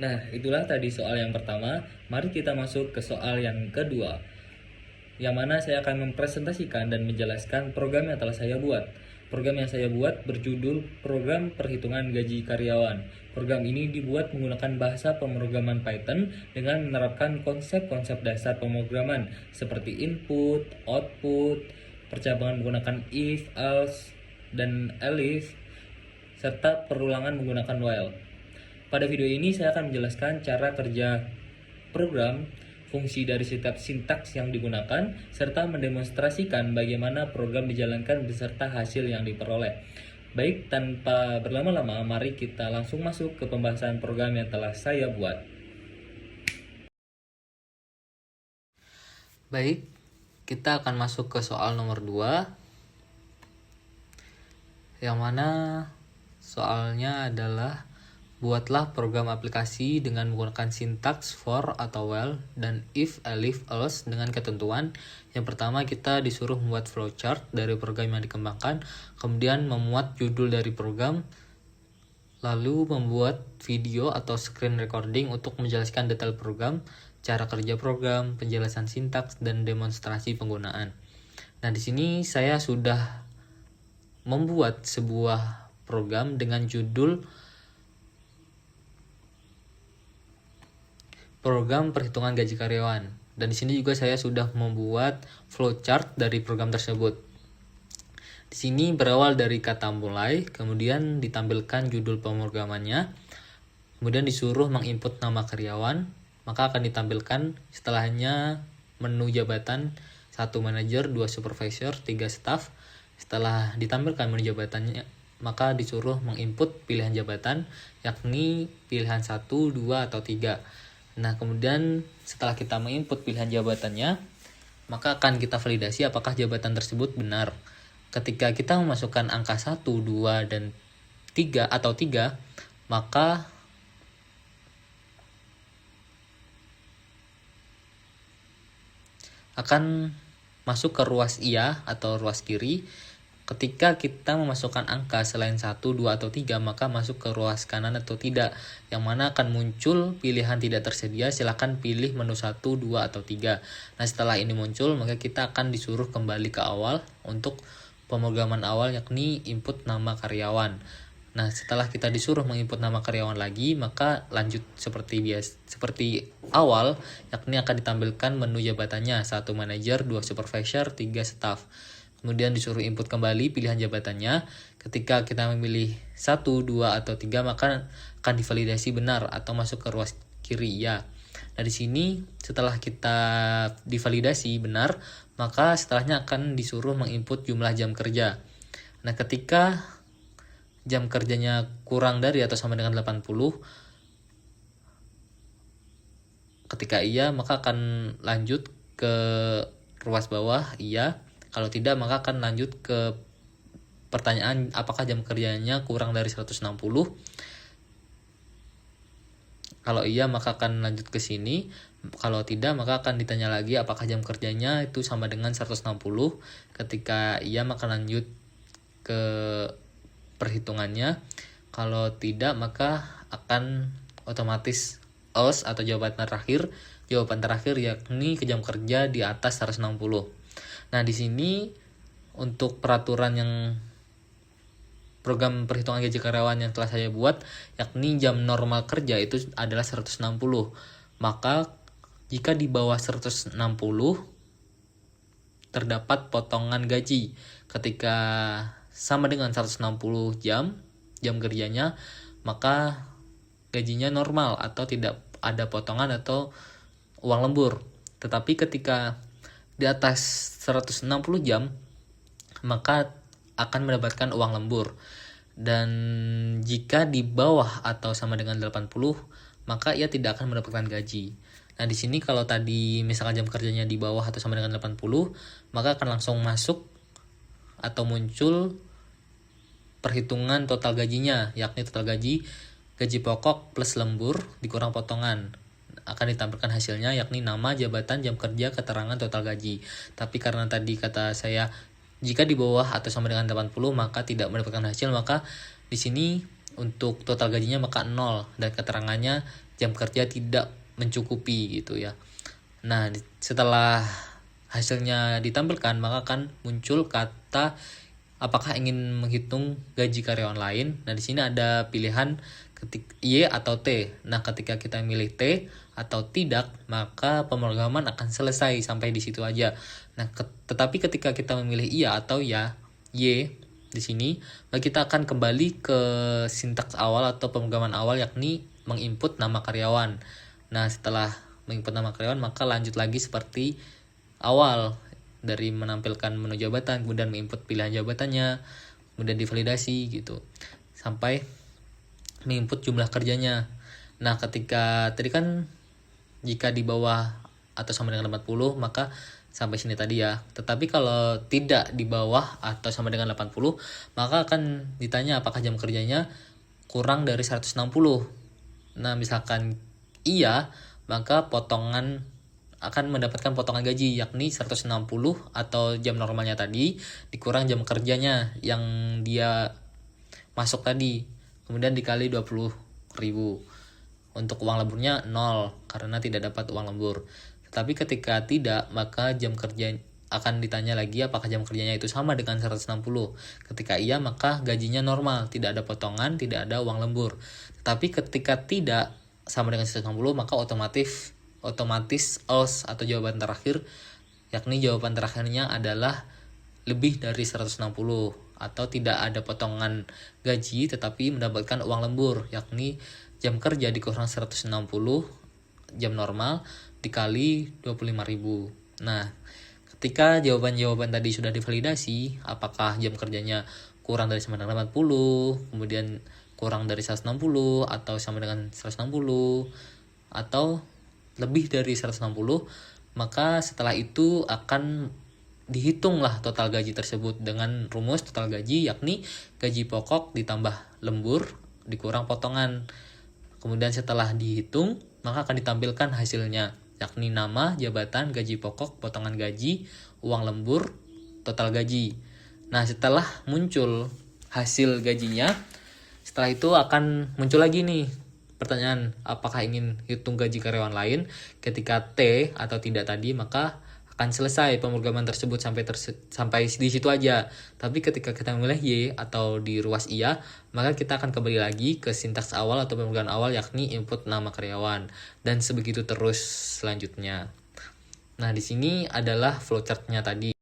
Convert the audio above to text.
Nah, itulah tadi soal yang pertama. Mari kita masuk ke soal yang kedua, yang mana saya akan mempresentasikan dan menjelaskan program yang telah saya buat. Program yang saya buat berjudul Program Perhitungan Gaji Karyawan. Program ini dibuat menggunakan bahasa pemrograman Python dengan menerapkan konsep-konsep dasar pemrograman seperti input, output, percabangan menggunakan if, else, dan elif, serta perulangan menggunakan while. Pada video ini saya akan menjelaskan cara kerja program, fungsi dari setiap sintaks yang digunakan, serta mendemonstrasikan bagaimana program dijalankan beserta hasil yang diperoleh. Baik, tanpa berlama-lama, mari kita langsung masuk ke pembahasan program yang telah saya buat. Baik, kita akan masuk ke soal nomor 2, yang mana soalnya adalah buatlah program aplikasi dengan menggunakan sintaks for atau while dan if, elif, else dengan ketentuan. Yang pertama, kita disuruh membuat flowchart dari program yang dikembangkan, kemudian memuat judul dari program, lalu membuat video atau screen recording untuk menjelaskan detail program, cara kerja program, penjelasan sintaks, dan demonstrasi penggunaan. Nah, di sini saya sudah membuat sebuah program dengan judul Program Perhitungan Gaji Karyawan. Dan di sini juga saya sudah membuat flowchart dari program tersebut. Di sini berawal dari kata mulai, kemudian ditampilkan judul pemrogramannya, kemudian disuruh menginput nama karyawan, maka akan ditampilkan setelahnya menu jabatan 1 manajer, 2 supervisor, 3 staff. Setelah ditampilkan menu jabatannya, maka disuruh menginput pilihan jabatan, yakni pilihan 1, 2, atau 3. Nah, kemudian setelah kita menginput pilihan jabatannya, maka akan kita validasi apakah jabatan tersebut benar. Ketika kita memasukkan angka 1, 2, dan 3 atau 3, maka akan masuk ke ruas iya atau ruas kiri. Ketika kita memasukkan angka selain 1, 2, atau 3, maka masuk ke ruas kanan atau tidak, yang mana akan muncul pilihan tidak tersedia, silahkan pilih menu 1, 2, atau 3. Nah, setelah ini muncul, maka kita akan disuruh kembali ke awal untuk pemrograman awal, yakni input nama karyawan. Nah, setelah kita disuruh menginput nama karyawan lagi, maka lanjut seperti awal, yakni akan ditampilkan menu jabatannya, 1 manajer, 2 supervisor, 3 staff. Kemudian disuruh input kembali pilihan jabatannya. Ketika kita memilih 1, 2, atau 3, maka akan divalidasi benar atau masuk ke ruas kiri ya. Nah, di sini setelah kita divalidasi benar, maka setelahnya akan disuruh menginput jumlah jam kerja. Nah, ketika jam kerjanya kurang dari atau sama dengan 80, ketika iya, maka akan lanjut ke ruas bawah iya. Kalau tidak, maka akan lanjut ke pertanyaan apakah jam kerjanya kurang dari 160. Kalau iya, maka akan lanjut ke sini. Kalau tidak, maka akan ditanya lagi apakah jam kerjanya itu sama dengan 160. Ketika iya, maka lanjut ke perhitungannya. Kalau tidak, maka akan otomatis else atau jawaban terakhir. Jawaban terakhir yakni ke jam kerja di atas 160. Nah, di sini untuk peraturan yang program perhitungan gaji karyawan yang telah saya buat, yakni jam normal kerja itu adalah 160. Maka jika di bawah 160 terdapat potongan gaji. Ketika sama dengan 160 jam kerjanya, maka gajinya normal atau tidak ada potongan atau uang lembur. Tetapi ketika di atas 160 jam, maka akan mendapatkan uang lembur. Dan jika di bawah atau sama dengan 80, maka ia tidak akan mendapatkan gaji. Nah, di sini kalau tadi misalkan jam kerjanya di bawah atau sama dengan 80, maka akan langsung masuk atau muncul perhitungan total gajinya, yakni total gaji pokok plus lembur dikurang potongan. Akan ditampilkan hasilnya, yakni nama, jabatan, jam kerja, keterangan total gaji. Tapi karena tadi kata saya jika di bawah atau sama dengan 80 maka tidak mendapatkan hasil, maka di sini untuk total gajinya maka 0 dan keterangannya jam kerja tidak mencukupi gitu ya. Nah, setelah hasilnya ditampilkan, maka akan muncul kata apakah ingin menghitung gaji karyawan lain. Nah, di sini ada pilihan Y atau T. Nah, ketika kita milih T atau tidak, maka pemrograman akan selesai sampai di situ aja. Nah, tetapi ketika kita memilih iya atau ya, Y di sini, maka kita akan kembali ke sintaks awal atau pemrograman awal, yakni menginput nama karyawan. Nah, setelah menginput nama karyawan, maka lanjut lagi seperti awal, dari menampilkan menu jabatan, kemudian menginput pilihan jabatannya, kemudian divalidasi gitu, sampai menginput jumlah kerjanya. Nah, ketika tadi kan jika di bawah atau sama dengan 80, maka sampai sini tadi ya. Tetapi kalau tidak di bawah atau sama dengan 80, maka akan ditanya apakah jam kerjanya kurang dari 160. Nah, misalkan iya, maka akan mendapatkan potongan gaji, yakni 160 atau jam normalnya tadi dikurang jam kerjanya yang dia masuk tadi, kemudian dikali 20.000. Untuk uang lemburnya 0 karena tidak dapat uang lembur. Tetapi ketika tidak, maka jam kerja akan ditanya lagi apakah jam kerjanya itu sama dengan 160. Ketika iya, maka gajinya normal, tidak ada potongan, tidak ada uang lembur. Tetapi ketika tidak sama dengan 160, maka otomatis else atau jawaban terakhir, yakni jawaban terakhirnya adalah lebih dari 160 atau tidak ada potongan gaji tetapi mendapatkan uang lembur, yakni jam kerja dikurang 160 jam normal dikali 25.000. Nah, ketika jawaban-jawaban tadi sudah divalidasi, apakah jam kerjanya kurang dari sama dengan 80, kemudian kurang dari 160 atau sama dengan 160 atau lebih dari 160, maka setelah itu akan dihitunglah total gaji tersebut dengan rumus total gaji, yakni gaji pokok ditambah lembur dikurang potongan. Kemudian setelah dihitung, maka akan ditampilkan hasilnya, yakni nama, jabatan, gaji pokok, potongan gaji, uang lembur, total gaji. Nah, setelah muncul hasil gajinya, setelah itu akan muncul lagi nih pertanyaan, apakah ingin hitung gaji karyawan lain. Ketika T atau tidak tadi, maka akan selesai pemrograman tersebut sampai di situ aja. Tapi ketika kita memilih Y atau di ruas iya, maka kita akan kembali lagi ke sintaks awal atau pemrograman awal, yakni input nama karyawan, dan sebegitu terus selanjutnya. Nah, di sini adalah flowchart-nya tadi.